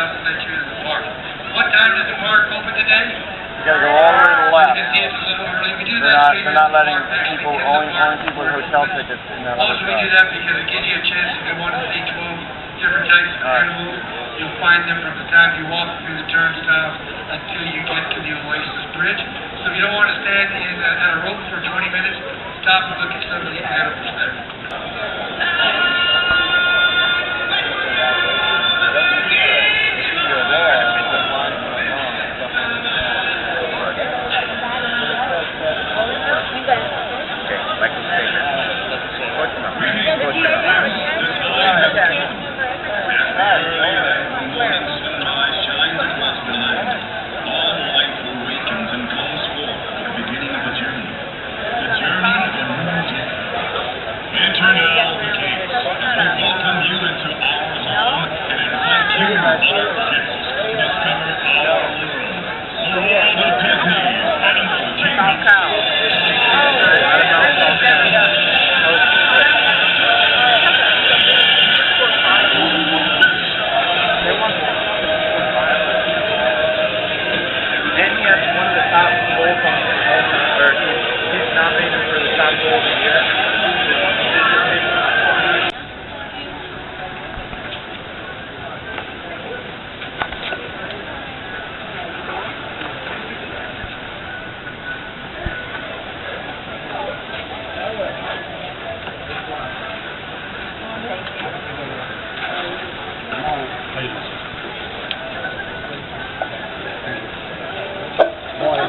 out and let you into the park. What time does the park open today? You gotta go all the way to the left. It's a little early. We do that They're not letting people, only people with hotel tickets in that Also, we do that because it gives you a chance if you want to see 12 different types of animals. You'll find them from the time you walk through the turnstiles until you get to the Oasis Bridge. So if you don't want to stand at a rope for 20 minutes, stop and look at some of the animals there.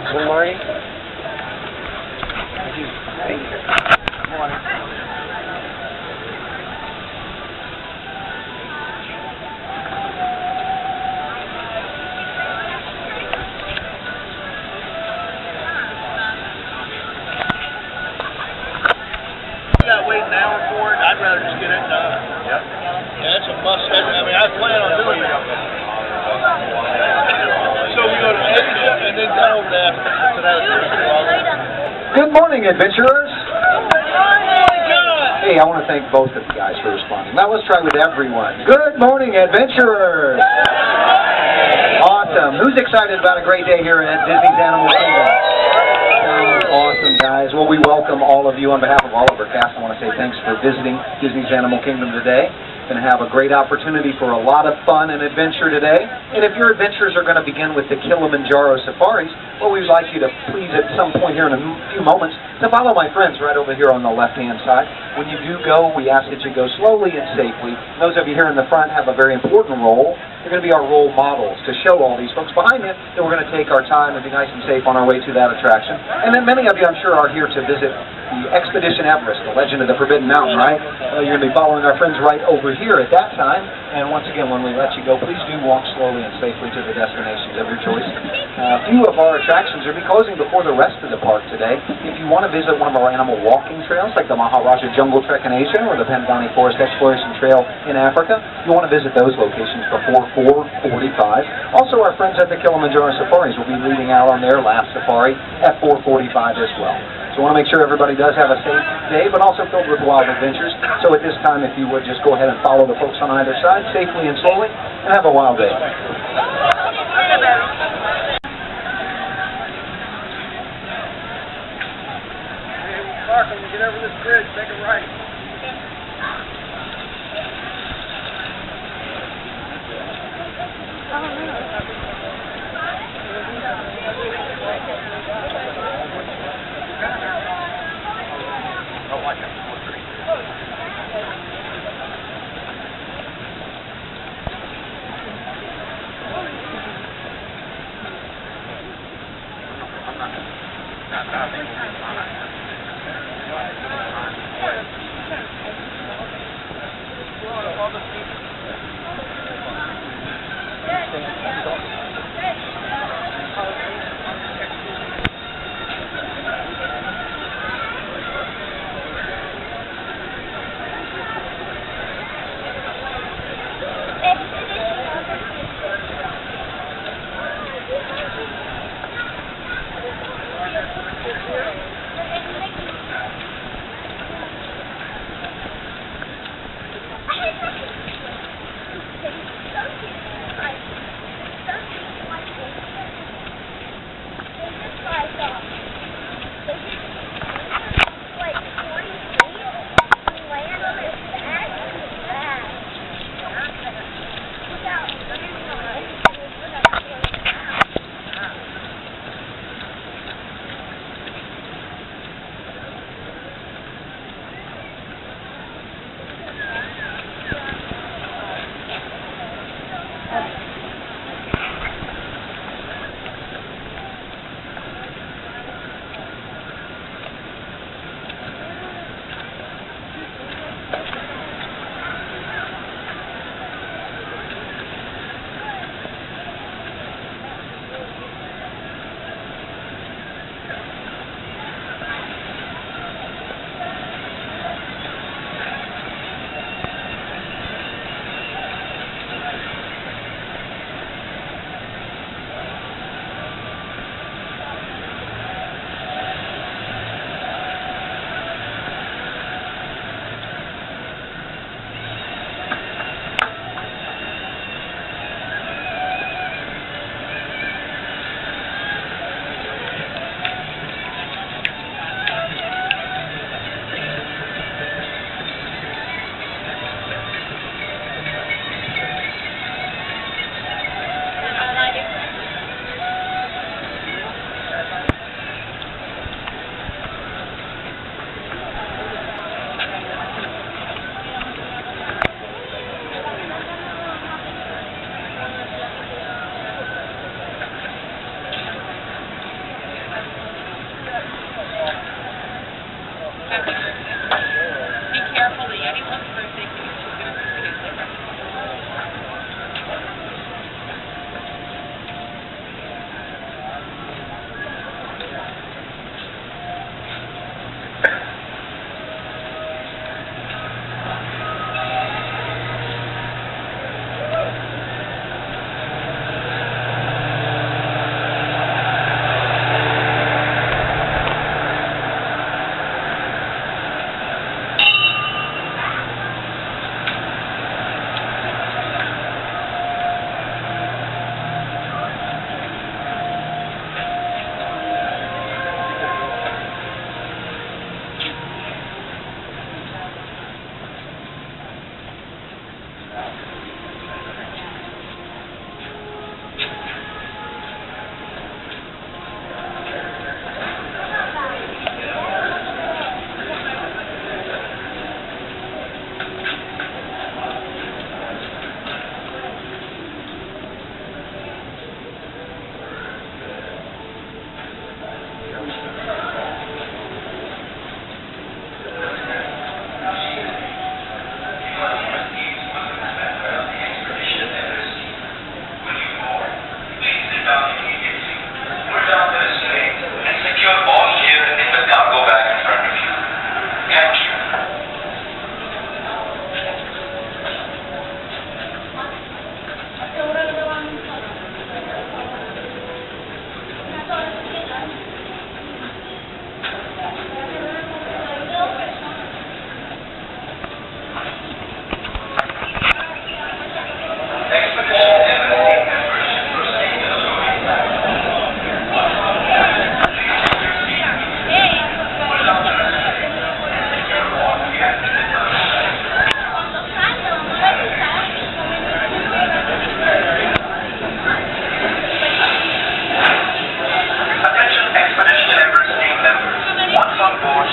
Good morning. Thank you. Good morning. Wait an hour for it, I'd rather just get it done. Yep. Yeah, that's a must have. I mean, I plan on doing it. So we go to Asia and then go over to Africa. Good morning, adventurers. Good morning. Hey, I want to thank both of you guys for responding. Now let's try with everyone. Good morning, adventurers. Awesome. Who's excited about a great day here at Disney's Animal Kingdom? Awesome, guys. Well, we welcome all of you on behalf of all of our cast. I want to say thanks for visiting Disney's Animal Kingdom today. Going to have a great opportunity for a lot of fun and adventure today. And if your adventures are going to begin with the Kilimanjaro safaris, well, we'd like you to please at some point here in a few moments to follow my friends right over here on the left-hand side. When you do go, we ask that you go slowly and safely. Those of you here in the front have a very important role. They're going to be our role models to show all these folks behind you that we're going to take our time and be nice and safe on our way to that attraction. And then many of you, I'm sure, are here to visit the Expedition Everest, the legend of the Forbidden Mountain, right? You're going to be following our friends right over here at that time. And once again, when we let you go, please do walk slowly and safely to the destinations of your choice. A few of our attractions will be closing before the rest of the park today. If you want to visit one of our animal walking trails, like the Maharaja Jungle Trek in Asia or the Pangani Forest Exploration Trail in Africa, you want to visit those locations before 4:45. Also, our friends at the Kilimanjaro Safaris will be leading out on their last safari at 4:45 as well. So I want to make sure everybody does have a safe day, but also filled with wild adventures. So at this time, if you would just go ahead and follow the folks on either side safely and slowly, and have a wild day. Mark, when you get over this bridge, take a right.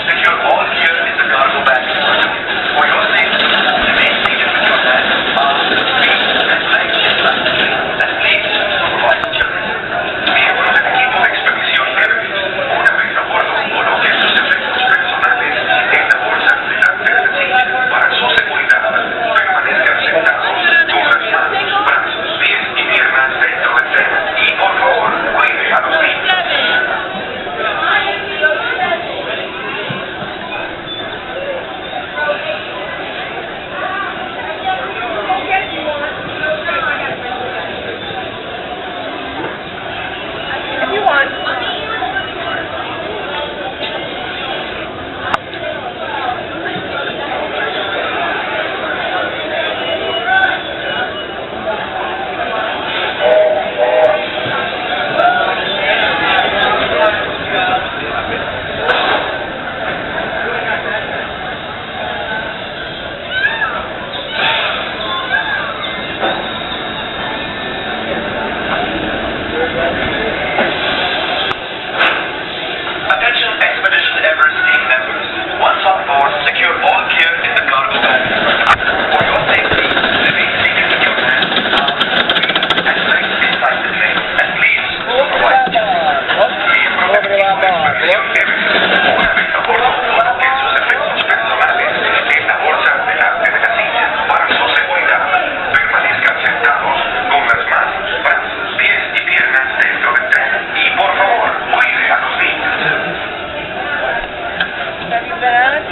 Secure all gear in the cargo bag. For your safety, the main thing is with your hand are the feet and legs inside the plane, and please supervise the children. Miembros del equipo de expedición Viaje, una vez a bordo, coloquen sus efectos personales en la bolsa delante del sitio para su seguridad. Permanezcan sentados con las manos, brazos, pies y piernas dentro del tren y por favor cuide a los niños. Attention Expedition Everest team members. Once on board, secure all gear in the cargo bag. For your safety, remain seated with your hands, arms, feet, and legs inside the plane, and please supervise children. Miembros del equipo de expedición Everest, una vez a bordo, coloquen sus efectos personales en la bolsa delante de la silla para su seguridad. Permanezcan sentados con las manos, brazos, pies y piernas dentro del tren y por favor cuide a los niños. Have you been on it?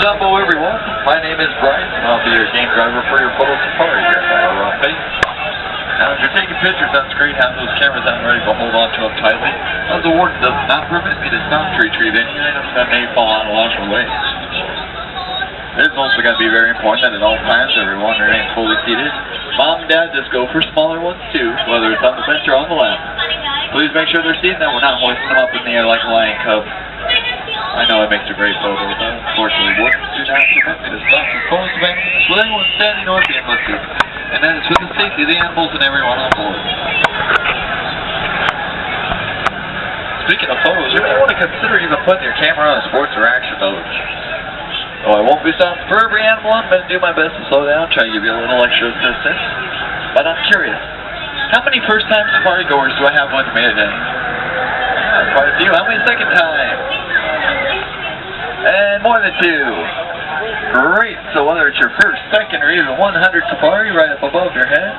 Jumbo everyone, my name is Brian and I'll be your game driver for your photo safari here at Abra. Now as you're taking pictures on screen, have those cameras on ready to hold on to them tightly, as the warden does not permit me to stop to retrieve any items that may fall out along the way. It is also going to be very important that at all times everyone remains fully seated. Mom and Dad just go for smaller ones too, whether it's on the bench or on the lap. Please make sure they're seated that we're not hoisting them up in the air like a lion cub. I know it makes a great photo, but unfortunately wardens do not permit me to stop for photos of animals with anyone standing or being lifted. And that is for the safety of the animals and everyone on board. Speaking of photos, you may want to consider even putting your camera on a sports or action mode. Oh, I won't be stopped for every animal. I'm going to do my best to slow down, try to give you a little extra assistance. But I'm curious, how many first-time safari goers do I have with me today? Quite a few. How many second time? And more than 2. Great. So whether it's your first, second, or even 100 safari right up above your head,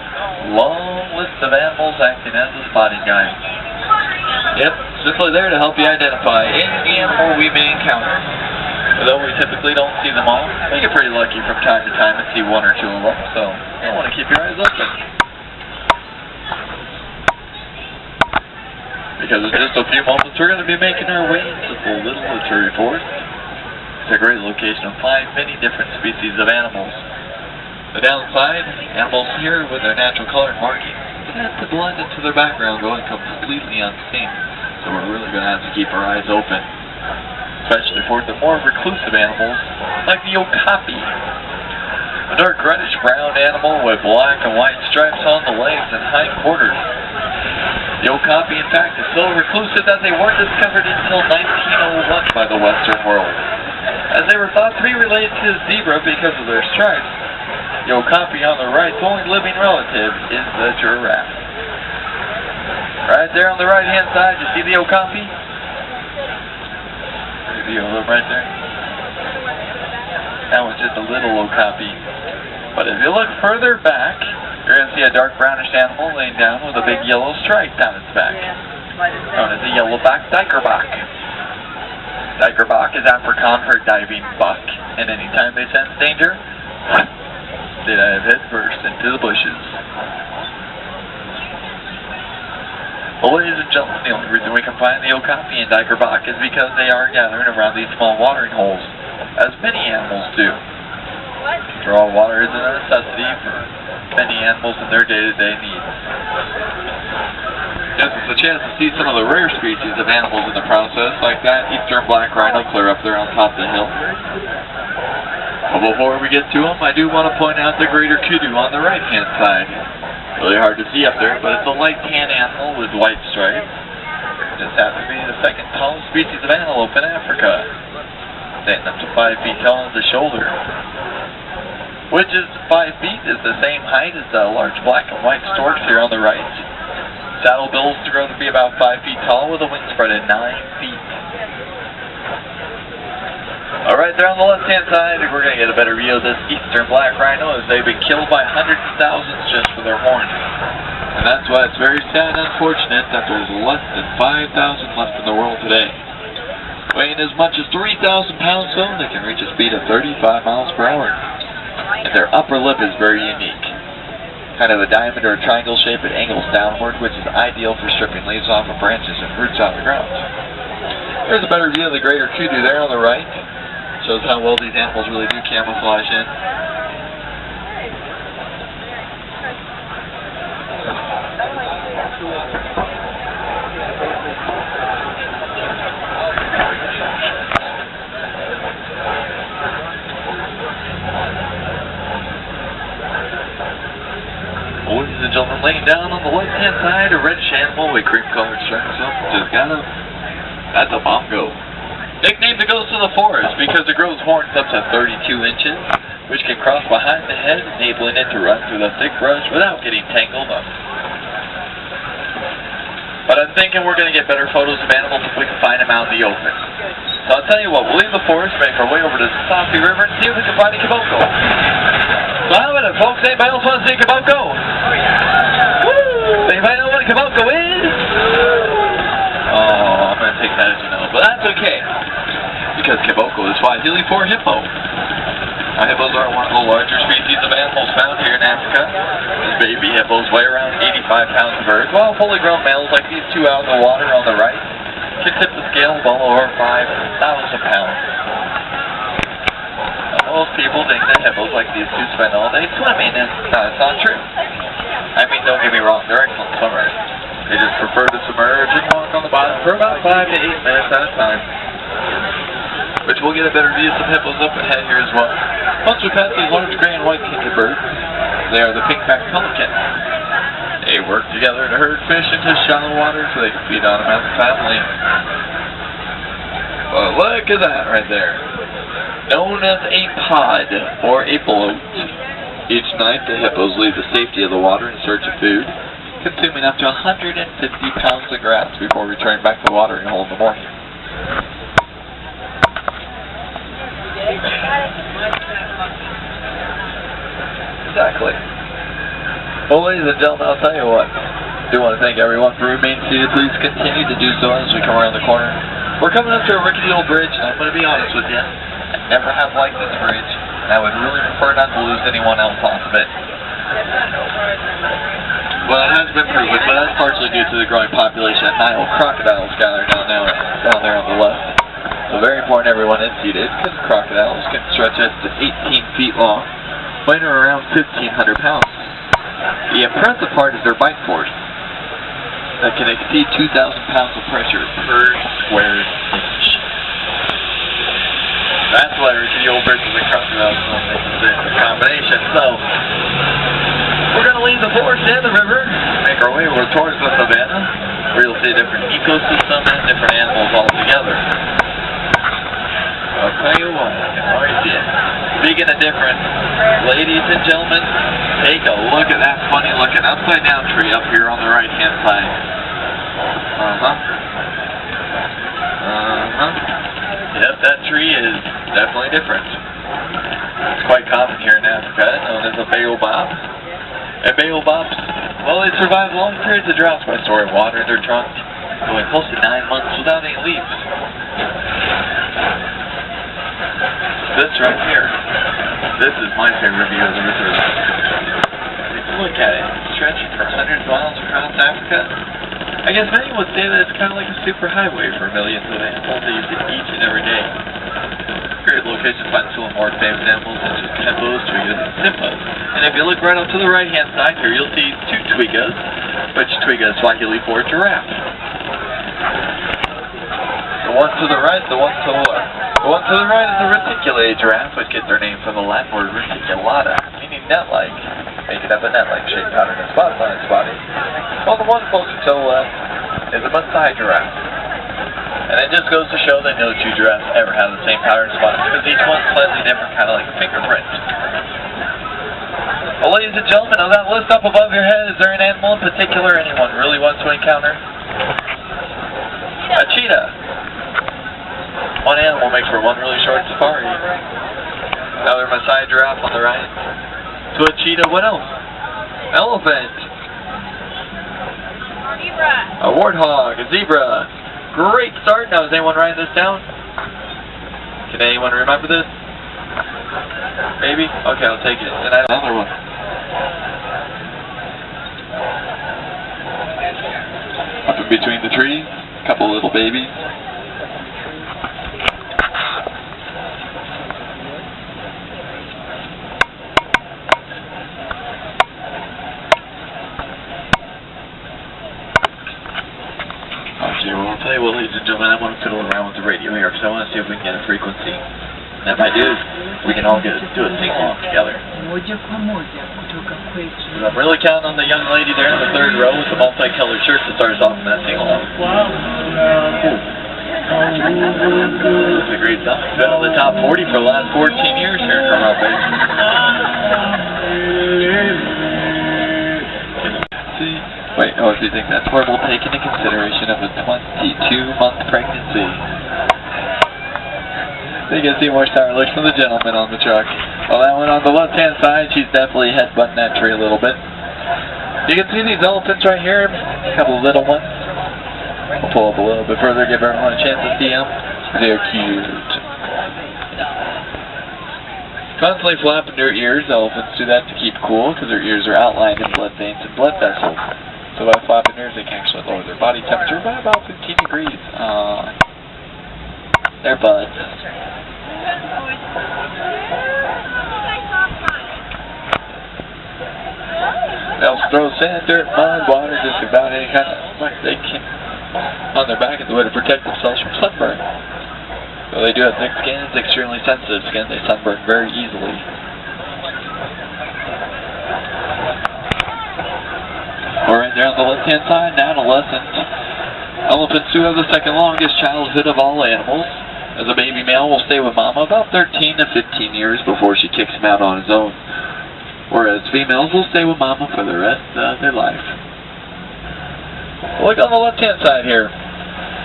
long list of animals acting as a spotting guide. Yep, simply there to help you identify any animal we may encounter. Although we typically don't see them all, we get pretty lucky from time to time and see 1 or 2 of them, so you'll want to keep your eyes open. Because in just a few moments, we're going to be making our way into the Little Literature Forest. It's a great location to find many different species of animals. The downside, animals here with their natural color markings tend to blend into their background going completely unseen, so we're really going to have to keep our eyes open. Especially for the more reclusive animals, like the okapi. A dark reddish-brown animal with black and white stripes on the legs and hindquarters. The okapi, in fact, is so reclusive that they weren't discovered until 1901 by the Western world, as they were thought to be related to the zebra because of their stripes. The okapi on the right's only living relative is the giraffe. Right there on the right-hand side, you see the okapi? View of them right there. That was just a little okapi. But if you look further back, you're going to see a dark brownish animal laying down with a big yellow stripe down its back, known as a yellowback dikerbuck. Dikerbuck is Afrikaans for diving buck, and anytime they sense danger, they dive head first into the bushes. Well, ladies and gentlemen, the only reason we can find the okapi and dikerbuck is because they are gathering around these small watering holes, as many animals do. After all, water is a necessity for many animals in their day-to-day needs. Gives us a chance to see some of the rare species of animals in the process, like that eastern black rhino clear up there on top of the hill. But before we get to them, I do want to point out the greater kudu on the right-hand side. Really hard to see up there, but it's a light tan animal with white stripes. This happens to be the second tallest species of antelope in Africa, standing up to 5 feet tall at the shoulder, which is 5 feet is the same height as the large black and white storks here on the right. Saddle bills grow to be about 5 feet tall with a wingspread of 9 feet. Alright, there on the left-hand side, we're going to get a better view of this eastern black rhino as they've been killed by hundreds of thousands just for their horns. And that's why it's very sad and unfortunate that there's less than 5,000 left in the world today. Weighing as much as 3,000 pounds though, they can reach a speed of 35 miles per hour. And their upper lip is very unique. Kind of a diamond or a triangle shape that angles downward, which is ideal for stripping leaves off of branches and roots out of the ground. There's a better view of the greater kudu there on the right. Shows how well these animals really do camouflage in. Ladies and gentlemen, laying down on the left-hand side, a reddish animal with cream-colored stripes up. Just got him. That's a bongo. Nicknamed the ghost of the forest because it grows horns up to 32 inches, which can cross behind the head, enabling it to run through the thick brush without getting tangled up. But I'm thinking we're going to get better photos of animals if we can find them out in the open. So I'll tell you what, we'll leave the forest, make our way over to the Safi River, and see if we can find a kiboko. So how about it, folks? Anybody else want to see a kiboko? Woo! Anybody know what a kiboko is? Oh, I'm going to take that as a no, but that's okay. Because kiboko is Swahili for hippo. Now, hippos are one of the larger species of animals found here in Africa. These baby hippos weigh around 85 pounds of earth, while fully grown males like these two out in the water on the right can tip the scale well over 5,000 pounds. Now, most people think that hippos like these two spend all day swimming, and that's not true. I mean, don't get me wrong, they're excellent swimmers. They just prefer to submerge and walk on the bottom for about 5 to 8 minutes at a time. Which we'll get a better view of some hippos up ahead here as well. Once we pass these large gray and white kinky birds, they are the pink-backed pelican. They work together to herd fish into shallow water so they can feed on them as a family. Well, look at that right there. known as a pod or a bloat. Each night, the hippos leave the safety of the water in search of food, consuming up to 150 pounds of grass before returning back to the watering hole in the morning. Exactly. Well, ladies and gentlemen, I'll tell you what. I do want to thank everyone for remaining seated. Please continue to do so as we come around the corner. We're coming up to a rickety old bridge, and I'm going to be honest with you. I never have liked this bridge, and I would really prefer not to lose anyone else off of it. Well, it has been proven, but that's partially due to the growing population of Nile crocodiles gathered down there on the left. So very important everyone is seated, because crocodiles can stretch up to 18 feet long, weighing around 1,500 pounds. The impressive part is their bite force that can exceed 2,000 pounds of pressure per square inch. That's why the old bridges and crocodiles is a combination. So, we're going to leave the forest and the river, make our way over towards the savannah, where you'll see a different ecosystem and different animals all together. I'll tell you what, I can already see it. Speaking of different, ladies and gentlemen, take a look at that funny looking upside down tree up here on the right hand side. Yep, that tree is definitely different. It's quite common here in Africa, known as a baobab. And baobabs, well, they survive long periods of droughts by storing water in their trunks, going close to 9 months without any leaves. This right here, this is my favorite view of the reserve. Take a look at it, stretching for hundreds of miles across Africa. I guess many would say that it's kind of like a superhighway for millions of animals that use it each and every day. Great location to find some of the more famous animals such as hippos, twigas, and simpas. And if you look right up to the right hand side here, you'll see 2 twigas, which twiga is Swahili for giraffe. The one to the right, the one to the left. The one to the right is the reticulated giraffe, which gets their name from the Latin word reticulata, meaning net-like, making up a net-like shaped pattern of spots on its body. While the one closer to the left is a Maasai giraffe. And it just goes to show that no 2 giraffes ever have the same pattern of spots, because each one's slightly different, kind of like a fingerprint. Well, ladies and gentlemen, on that list up above your head, is there an animal in particular anyone really wants to encounter? A cheetah. One animal makes for one really short safari. Another Maasai giraffe on the right. To a cheetah, what else? Elephant. Zebra. A warthog, a zebra. Great start. Now, is anyone writing this down? Can anyone remember this? Maybe? Okay, I'll take it. And another one. Up in between the trees, a couple little babies. I'll tell you what, ladies and gentlemen, I want to fiddle around with the radio here because I want to see if we can get a frequency. And if I do, we can all do a sing-along together. But I'm really counting on the young lady there in the 3rd row with the multicolored shirt to start us off in that sing-along. It's a great song. It's been on the top 40 for the last 14 years here in Conroe, baby. Wait, oh, do you think that's where we'll take into consideration of a 22-month pregnancy? So you can see more sour looks from the gentleman on the truck. Well, that one on the left-hand side, she's definitely headbutting that tree a little bit. You can see these elephants right here, a couple of little ones. We'll pull up a little bit further, give everyone a chance to see them. They're cute. Constantly flapping their ears. Elephants do that to keep cool because their ears are outlined in blood veins and blood vessels. So by flapping ears, they can actually lower their body temperature by about 15 degrees. Their buds. They'll throw sand, dirt, mud, water, just about any kind of like they can on their back as a way to protect themselves from sunburn. So they do have thick skin, it's extremely sensitive skin, they sunburn very easily. Or right there on the left-hand side, an adolescent. Elephants do have the second longest childhood of all animals. as a baby male will stay with mama about 13 to 15 years before she kicks him out on his own, whereas females will stay with mama for the rest of their life. Look on the left-hand side here.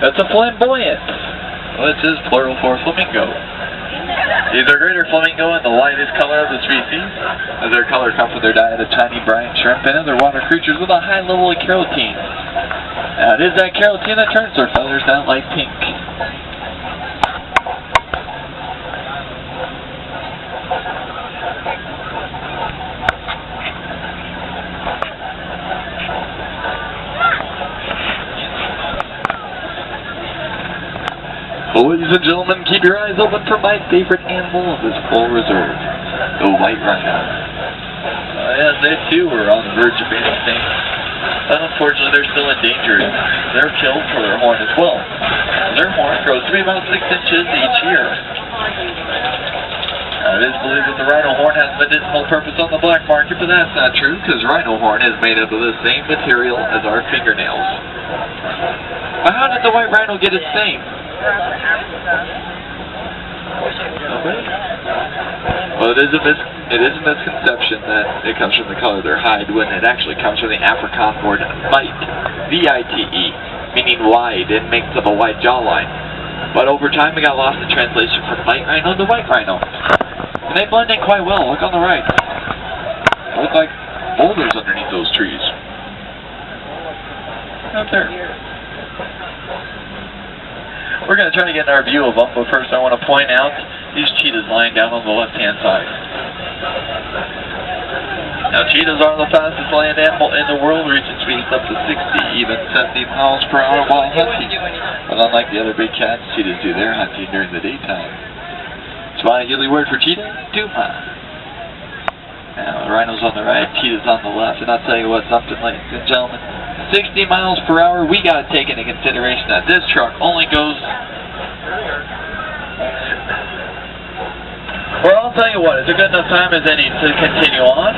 That's a flamboyant, which is plural for flamingo. These are greater flamingo in the lightest color of the species, as their color comes from their diet of tiny brine shrimp and other water creatures with a high level of carotene. Now, it is that carotene that turns their feathers that light pink. Ladies and gentlemen, keep your eyes open for my favorite animal of this full reserve, the white rhino. Yes, they too were on the verge of being extinct, but unfortunately they're still endangered. They're killed for their horn as well. Their horn grows to be about 6 inches each year. It is believed that the rhino horn has medicinal purpose on the black market, but that's not true, because rhino horn is made up of the same material as our fingernails. But how did the white rhino get its name? Well, it is a misconception that it comes from the color of their hide, when it actually comes from the Afrikaans word vite, V-I-T-E, meaning wide, and makes up a wide jawline. But over time, it got lost in translation from white rhino to white rhino. And they blend in quite well. Look on the right. They look like boulders underneath those trees. Out there. We're going to try to get our view of them, but first I want to point out these cheetahs lying down on the left-hand side. Now, cheetahs are the fastest land animal in the world, reaching speeds up to 60, even 70 miles per hour while hunting. But unlike the other big cats, cheetahs do their hunting during the daytime. Swahili word for cheetah, duma. Now, the rhino's on the right, cheetah's on the left, and I'll tell you what, something, ladies and gentlemen. 60 miles per hour, we got to take into consideration that this truck only goes... Well, I'll tell you what, it's a good enough time as any to continue on.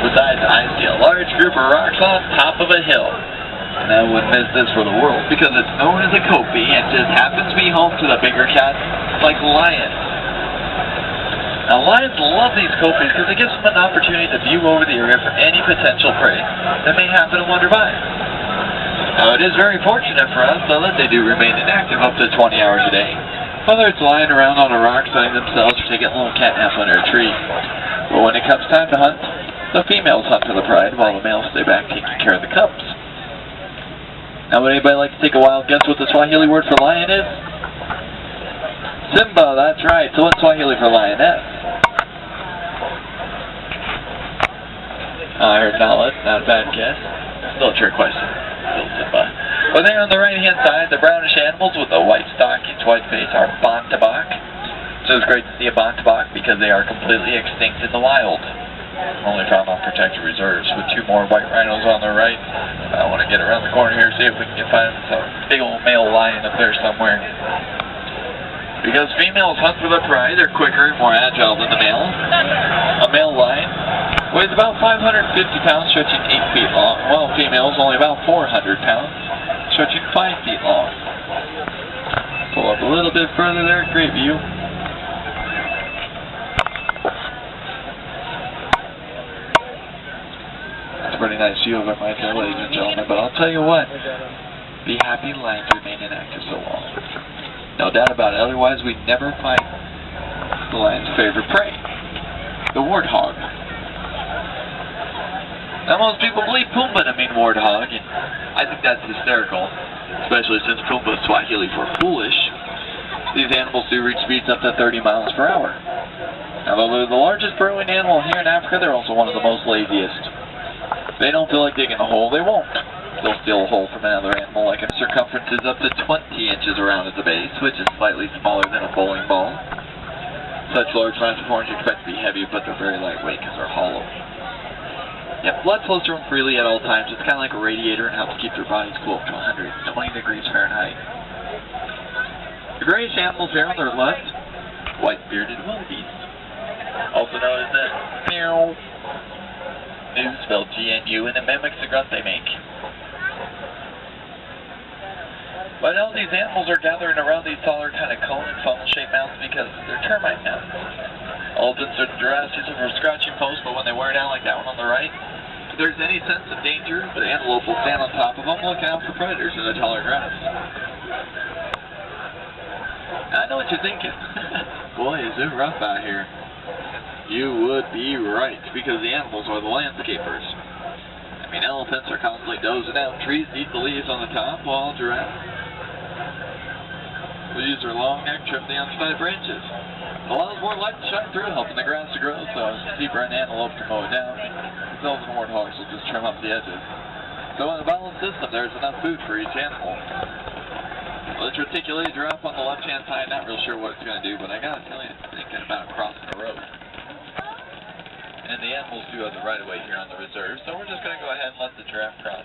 Besides, I see a large group of rocks on top of a hill. And I wouldn't miss this for the world, because it's known as a kopie and just happens to be home to the bigger cats like lions. Now, lions love these copies because it gives them an opportunity to view over the area for any potential prey that may happen to wander by. Now, it is very fortunate for us, though, that they do remain inactive up to 20 hours a day, whether it's lying around on a rock sunning themselves or taking a little catnap under a tree. But when it comes time to hunt, the females hunt for the pride while the males stay back taking care of the cubs. Now, would anybody like to take a wild guess what the Swahili word for lion is? Simba, that's right. So what's Swahili for lioness? I heard knowledge, not a bad guess. Still a trick question. Still Simba. But there on the right-hand side, the brownish animals with the white stockings, white face are bantabak. So it's great to see a bantabak because they are completely extinct in the wild. Only found on protected reserves, with 2 more white rhinos on the right. I want to get around the corner here, see if we can find some big old male lion up there somewhere. Because females hunt for the prey, they're quicker and more agile than the male. A male lion weighs about 550 pounds, stretching 8 feet long, while females only about 400 pounds, stretching 5 feet long. Pull up a little bit further there, great view. It's a pretty nice view of it, my dear ladies and gentlemen, but I'll tell you what, be happy lions remain inactive so long. No doubt about it, otherwise we'd never find the lion's favorite prey, the warthog. Now most people believe Pumbaa to mean warthog, and I think that's hysterical, especially since Pumbaa is Swahili for foolish. These animals do reach speeds up to 30 miles per hour. Now though they're the largest burrowing animal here in Africa, they're also one of the most laziest. If they don't feel like digging a hole, they won't. They'll steal a hole from another animal, like a circumference is up to 20 inches around at the base, which is slightly smaller than a bowling ball. Such large amounts of horns you expect to be heavy, but they're very lightweight because they're hollow. Yep, blood flows through them freely at all times. It's kind of like a radiator and helps keep their bodies cool up to 120 degrees Fahrenheit. The grayish animals here on their left, white-bearded wildebeest, also known as the meow. New spelled GNU, and it mimics the grunt they make. But all these animals are gathering around these taller kind of cone and funnel-shaped mounds because they're termite mounds. Elephants and giraffes use them for scratching posts, but when they wear down like that one on the right, if there's any sense of danger, the antelope will stand on top of them looking out for predators in the taller grass. I know what you're thinking. Boy, is it rough out here. You would be right, because the animals are the landscapers. I mean, elephants are constantly dozing down trees to eat the leaves on the top, while giraffes will use their long neck to trim the underside branches. It allows more light to shine through, helping the grass to grow, so it's cheaper an antelope to mow it down. Those warthogs will just trim up the edges. So in a balanced system, there's enough food for each animal. Well, this reticulated giraffe on the left-hand side, not real sure what it's going to do, but I got a feeling it's thinking about crossing the road. And the animals do have the right-of-way here on the reserve, so we're just going to go ahead and let the giraffe cross.